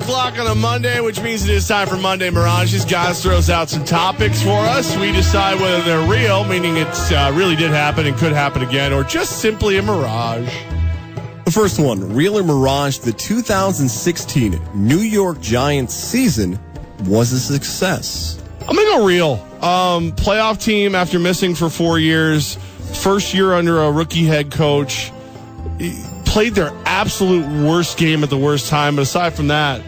o'clock on a Monday, which means it is time for Monday Mirages. Goz throws out some topics for us. We decide whether they're real, meaning it really did happen and could happen again, or just simply a mirage. The first one, real or mirage, the 2016 New York Giants season was a success. I'm going to go real. Playoff team after missing for 4 years. First year under a rookie head coach. Played their absolute worst game at the worst time. But aside from that,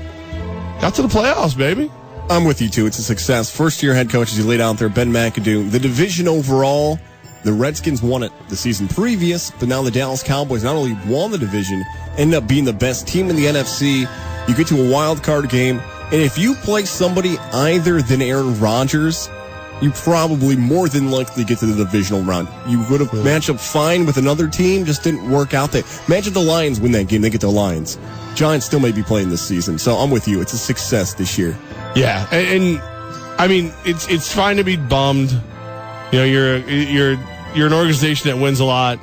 got to the playoffs, baby. I'm with you, too. It's a success. First-year head coach, as you laid out there, Ben McAdoo. The division overall, the Redskins won it the season previous, but now the Dallas Cowboys not only won the division, ended up being the best team in the NFC. You get to a wild card game, and if you play somebody other than Aaron Rodgers, you probably more than likely get to the divisional round. You would have matched up fine with another team, just didn't work out there. Imagine the Lions win that game, they get the Lions. Giants still may be playing this season, so I'm with you. It's a success this year. Yeah, and I mean, it's fine to be bummed. You know, you're an organization that wins a lot,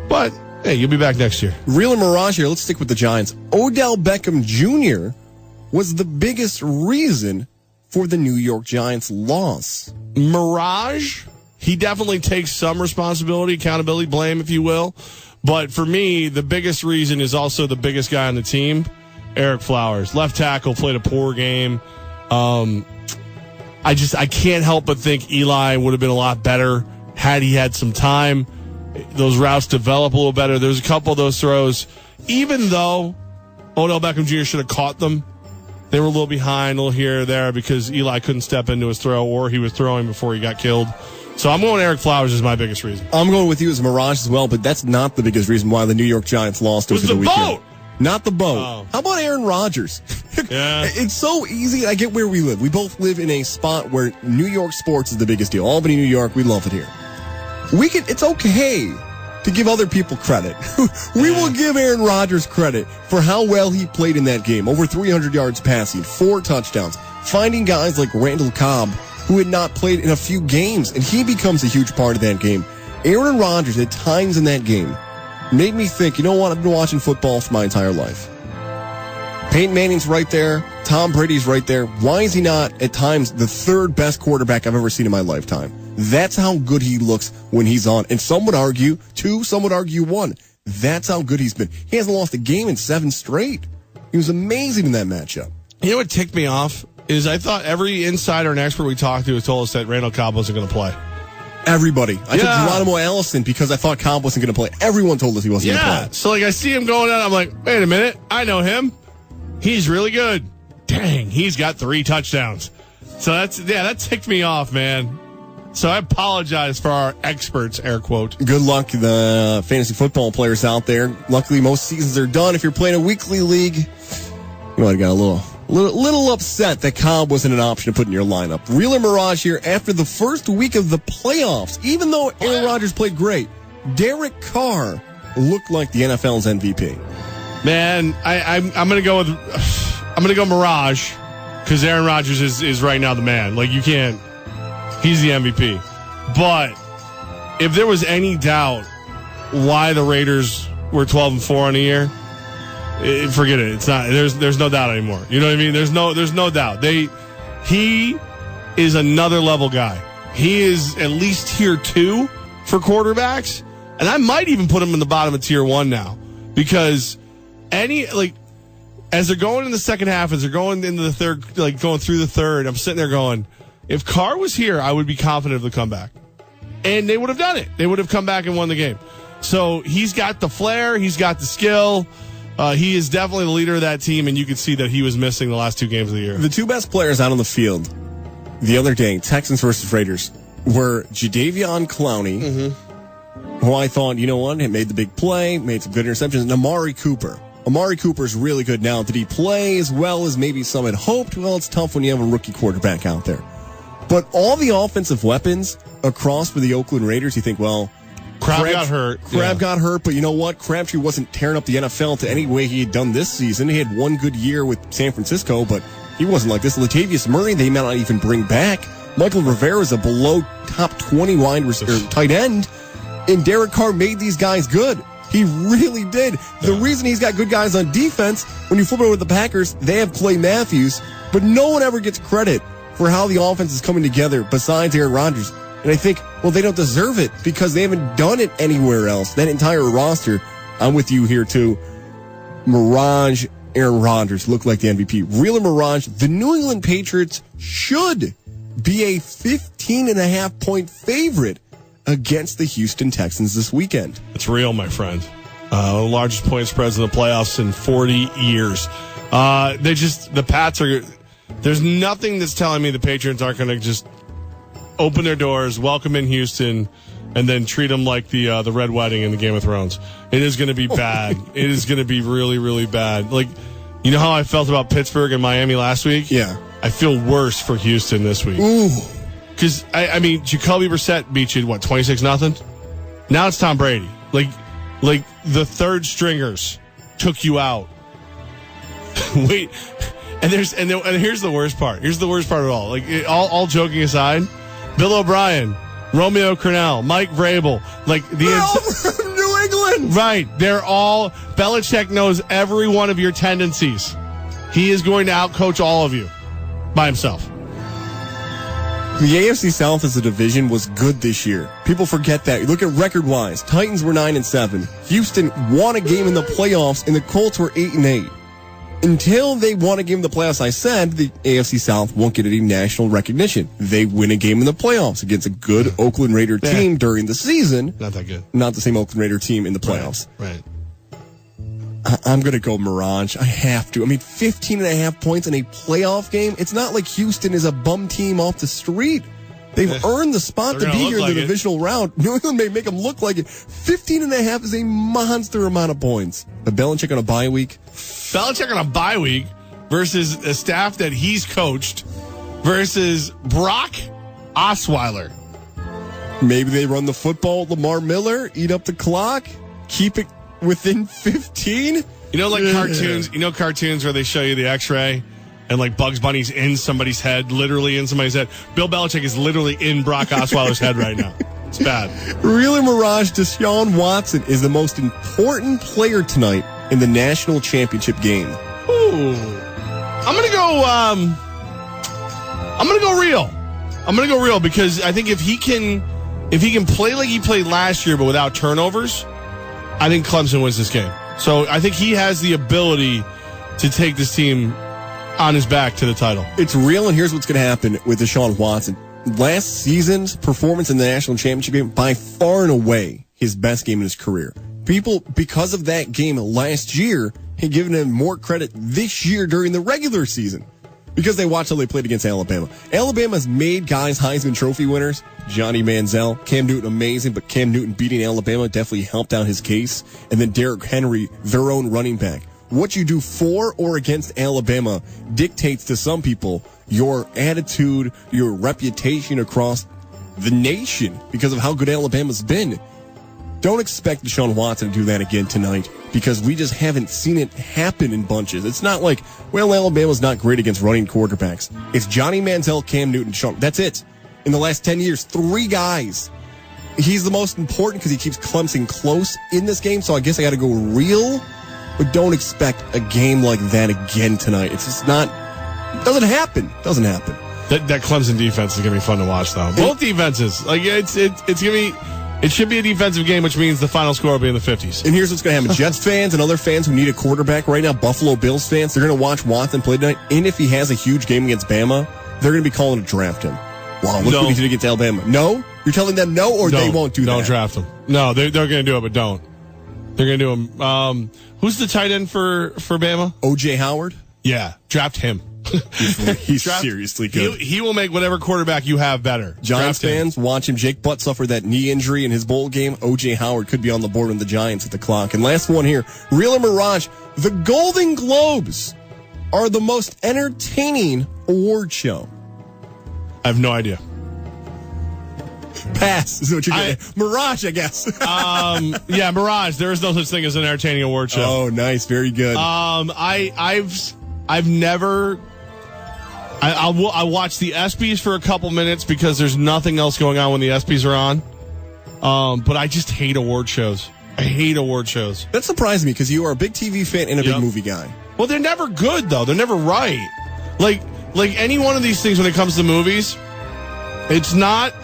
but hey, you'll be back next year. Real and mirage here. Let's stick with the Giants. Odell Beckham Jr. was the biggest reason for the New York Giants' loss. Mirage, he definitely takes some responsibility, accountability, blame, if you will. But for me, the biggest reason is also the biggest guy on the team, Eric Flowers. Left tackle, played a poor game. I can't help but think Eli would have been a lot better had he had some time. Those routes develop a little better. There's a couple of those throws. Even though Odell Beckham Jr. should have caught them, they were a little behind, a little here or there, because Eli couldn't step into his throw, or he was throwing before he got killed. So I'm going Eric Flowers is my biggest reason. I'm going with you as Mirage as well, but that's not the biggest reason why the New York Giants lost over the weekend. Boat. Not the boat. Oh. How about Aaron Rodgers? Yeah. It's so easy. I get where we live. We both live in a spot where New York sports is the biggest deal. Albany, New York, we love it here. It's okay to give other people credit. We will give Aaron Rodgers credit for how well he played in that game. Over 300 yards passing, 4 touchdowns, finding guys like Randall Cobb, who had not played in a few games, and he becomes a huge part of that game. Aaron Rodgers, at times in that game, made me think, you know what, I've been watching football for my entire life. Peyton Manning's right there. Tom Brady's right there. Why is he not, at times, the third best quarterback I've ever seen in my lifetime? That's how good he looks when he's on. And some would argue 2, some would argue 1. That's how good he's been. He hasn't lost a game in 7 straight. He was amazing in that matchup. You know what ticked me off is I thought every insider and expert we talked to told us that Randall Cobb wasn't going to play. Everybody. I took Geronimo Allison because I thought Cobb wasn't going to play. Everyone told us he wasn't going to play. So I see him going out. I'm like, wait a minute. I know him. He's really good. Dang, he's got 3 touchdowns. So that ticked me off, man. So I apologize for our experts, air quote. Good luck, the fantasy football players out there. Luckily, most seasons are done. If you're playing a weekly league, you might have got a little upset that Cobb wasn't an option to put in your lineup. Real or Mirage here, after the first week of the playoffs, even though Aaron Rodgers played great, Derek Carr looked like the NFL's MVP. Man, I'm gonna go Mirage, because Aaron Rodgers is right now the man. Like, you can't. He's the MVP. But if there was any doubt why the Raiders were 12-4 on the year, forget it. It's not. There's no doubt anymore. You know what I mean? There's no doubt. He is another level guy. He is at least tier 2 for quarterbacks, and I might even put him in the bottom of tier 1 now, because as they're going in the second half, as they're going into the third, going through the third, I'm sitting there going, if Carr was here, I would be confident of the comeback. And they would have done it. They would have come back and won the game. So he's got the flair. He's got the skill. He is definitely the leader of that team, and you could see that he was missing the last 2 games of the year. The 2 best players out on the field the other day, Texans versus Raiders, were Jadeveon Clowney, who I thought, you know what, he made the big play, made some good interceptions, and Amari Cooper. Amari Cooper's really good now. Did he play as well as maybe some had hoped? Well, it's tough when you have a rookie quarterback out there. But all the offensive weapons across for the Oakland Raiders, you think, well, Crab got hurt. Crab got hurt, but you know what? Crabtree wasn't tearing up the NFL to any way he had done this season. He had 1 good year with San Francisco, but he wasn't like this. Latavius Murray, they may not even bring back. Michael Rivera is a below top 20 tight end, and Derek Carr made these guys good. He really did. The reason he's got good guys on defense, when you flip it over to the Packers, they have Clay Matthews, but no one ever gets credit for how the offense is coming together besides Aaron Rodgers. And I think, well, they don't deserve it because they haven't done it anywhere else. That entire roster, I'm with you here too. Mirage, Aaron Rodgers look like the MVP. Real or Mirage, the New England Patriots should be a 15.5-point favorite against the Houston Texans this weekend. It's real, my friend. Largest point spreads in the playoffs in 40 years. The Pats are, there's nothing that's telling me the Patriots aren't going to just open their doors, welcome in Houston, and then treat them like the Red Wedding in the Game of Thrones. It is going to be bad. It is going to be really, really bad. Like, you know how I felt about Pittsburgh and Miami last week? Yeah. I feel worse for Houston this week. Ooh. Because, I mean, Jacoby Brissett beat you, 26-0? Now it's Tom Brady. Like the third stringers took you out. Wait, and here's the worst part. Here's the worst part of all. Like, all joking aside, Bill O'Brien, Romeo Crennel, Mike Vrabel, they're all from New England. Right. They're all, Belichick knows every one of your tendencies. He is going to outcoach all of you by himself. The AFC South as a division was good this year. People forget that. You look at record-wise. Titans were 9-7. Houston won a game in the playoffs, and the Colts were 8-8. Until they won a game in the playoffs, I said the AFC South won't get any national recognition. They win a game in the playoffs against a good Oakland Raider team during the season. Not that good. Not the same Oakland Raider team in the playoffs. Right. I'm going to go Mirage. I have to. I mean, 15.5 points in a playoff game. It's not like Houston is a bum team off the street. They've earned the spot to be here in the divisional round. New England may make them look like it. 15.5 is a monster amount of points. But Belichick on a bye week. Belichick on a bye week versus a staff that he's coached versus Brock Osweiler. Maybe they run the football with Lamar Miller, eat up the clock, keep it within 15. You know, cartoons where they show you the X-ray and Bugs Bunny's in somebody's head, literally in somebody's head. Bill Belichick is literally in Brock Osweiler's head right now. It's bad. Really, Mirage, Deshaun Watson is the most important player tonight in the national championship game. Ooh. I'm gonna go real. I'm gonna go real because I think if he can play like he played last year but without turnovers, I think Clemson wins this game. So I think he has the ability to take this team on his back to the title. It's real, and here's what's going to happen with Deshaun Watson. Last season's performance in the national championship game, by far and away, his best game in his career. People, because of that game last year, had given him more credit this year during the regular season because they watched how they played against Alabama. Alabama's made guys Heisman Trophy winners. Johnny Manziel, Cam Newton, amazing, but Cam Newton beating Alabama definitely helped out his case. And then Derrick Henry, their own running back. What you do for or against Alabama dictates to some people your attitude, your reputation across the nation because of how good Alabama's been. Don't expect Deshaun Watson to do that again tonight because we just haven't seen it happen in bunches. It's not like, well, Alabama's not great against running quarterbacks. It's Johnny Manziel, Cam Newton, Deshaun. That's it. In the last 10 years, 3 guys. He's the most important because he keeps Clemson close in this game, so I guess I got to go real. But don't expect a game like that again tonight. It's just not. Doesn't happen. Doesn't happen. That Clemson defense is gonna be fun to watch, though. Both defenses, it's gonna be. It should be a defensive game, which means the final score will be in the 50s. And here's what's going to happen. Jets fans and other fans who need a quarterback right now, Buffalo Bills fans, they're going to watch Watson play tonight. And if he has a huge game against Bama, they're going to be calling to draft him. Wow, look what he did against Alabama. No? You're telling them no, or they won't do that? Don't draft him. No, they're going to do it, but don't. They're going to do him. Who's the tight end for Bama? O.J. Howard? Yeah, draft him. He's seriously good. He will make whatever quarterback you have better. Giants fans, watch him. Jake Butt suffered that knee injury in his bowl game. O.J. Howard could be on the board with the Giants at the clock. And last one here, Real or Mirage, the Golden Globes are the most entertaining award show. I have no idea. Pass is what you're getting. Mirage, I guess. Yeah, Mirage. There is no such thing as an entertaining award show. Oh, nice. Very good. I've never... I watch the ESPYs for a couple minutes because there's nothing else going on when the ESPYs are on. But I just hate award shows. I hate award shows. That surprised me because you are a big TV fan and a Yep. big movie guy. Well, they're never good, though. They're never right. Like any one of these things when it comes to movies, it's not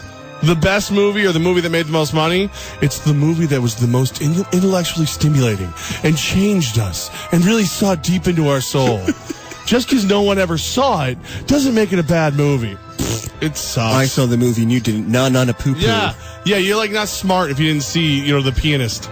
the best movie or the movie that made the most money. It's the movie that was the most intellectually stimulating and changed us and really saw deep into our soul. Just because no one ever saw it doesn't make it a bad movie. It sucks. I saw the movie and you didn't. Not a poo-poo. Yeah, you're like not smart if you didn't see, The Pianist.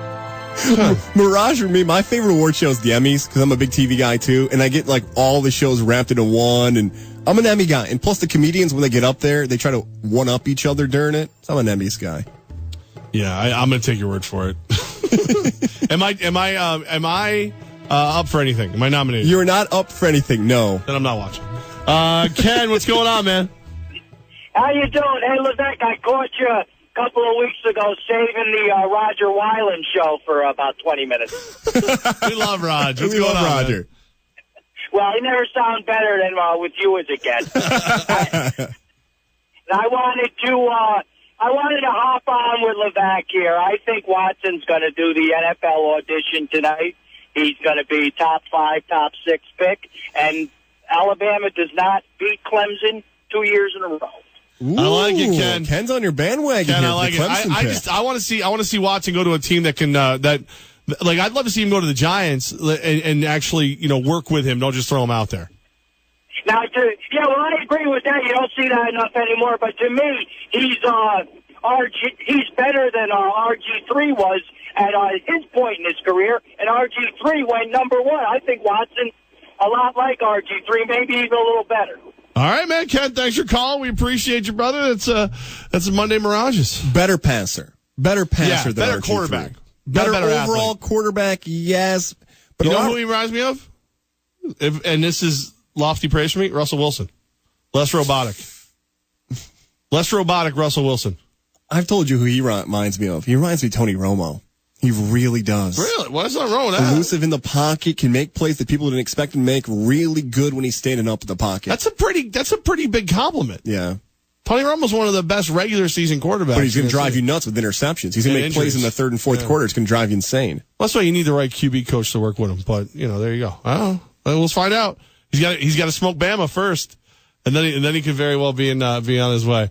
Mirage for me, my favorite award show is the Emmys because I'm a big TV guy too, and I get like all the shows wrapped into one, and I'm an Emmy guy. And plus the comedians, when they get up there, they try to one-up each other during it. So I'm an Emmys guy. Yeah, I'm going to take your word for it. Am I up for anything? Am I nominated? You're not up for anything, no. Then I'm not watching. Ken, what's going on, man? How you doing? Hey, Levack, I caught you a couple of weeks ago saving the Roger Weiland show for about 20 minutes. We love Roger. What's We going love on, Roger. man? Well, he never sounds better than with you as a guest. I wanted to hop on with Levack here. I think Watson's going to do the NFL audition tonight. He's going to be top 5, top 6 pick, and Alabama does not beat Clemson 2 years in a row. Ooh, I like it, Ken. Ken's on your bandwagon. Ken, here I like for it. the Clemson pick. I want to see Watson go to a team that can I'd love to see him go to the Giants and actually work with him. Don't just throw him out there. Now, I agree with that. You don't see that enough anymore. But to me, he's better than RG3 was at his point in his career. And RG3 went number 1. I think Watson a lot like RG3, maybe even a little better. All right, man. Ken, thanks for calling. We appreciate you, brother. That's a Monday Mirages. Better passer. Better passer Yeah, than better RG3. quarterback. Better overall athlete. quarterback, yes. But You know who he reminds me of? And this is lofty praise for me, Russell Wilson. Less robotic. Russell Wilson. I've told you who he reminds me of. He reminds me of Tony Romo. He really does. Really? What's not wrong with that? Elusive in the pocket, can make plays that people didn't expect him to make. Really good when he's standing up in the pocket. That's a pretty big compliment. Yeah. Tony Romo's one of the best regular season quarterbacks. But he's going to drive you nuts with interceptions. He's going to make plays in the third and fourth quarter. It's going to drive you insane. Well, that's why you need the right QB coach to work with him. But there you go. I don't know. We'll find out. He's got to smoke Bama first, and then he could very well be on his way.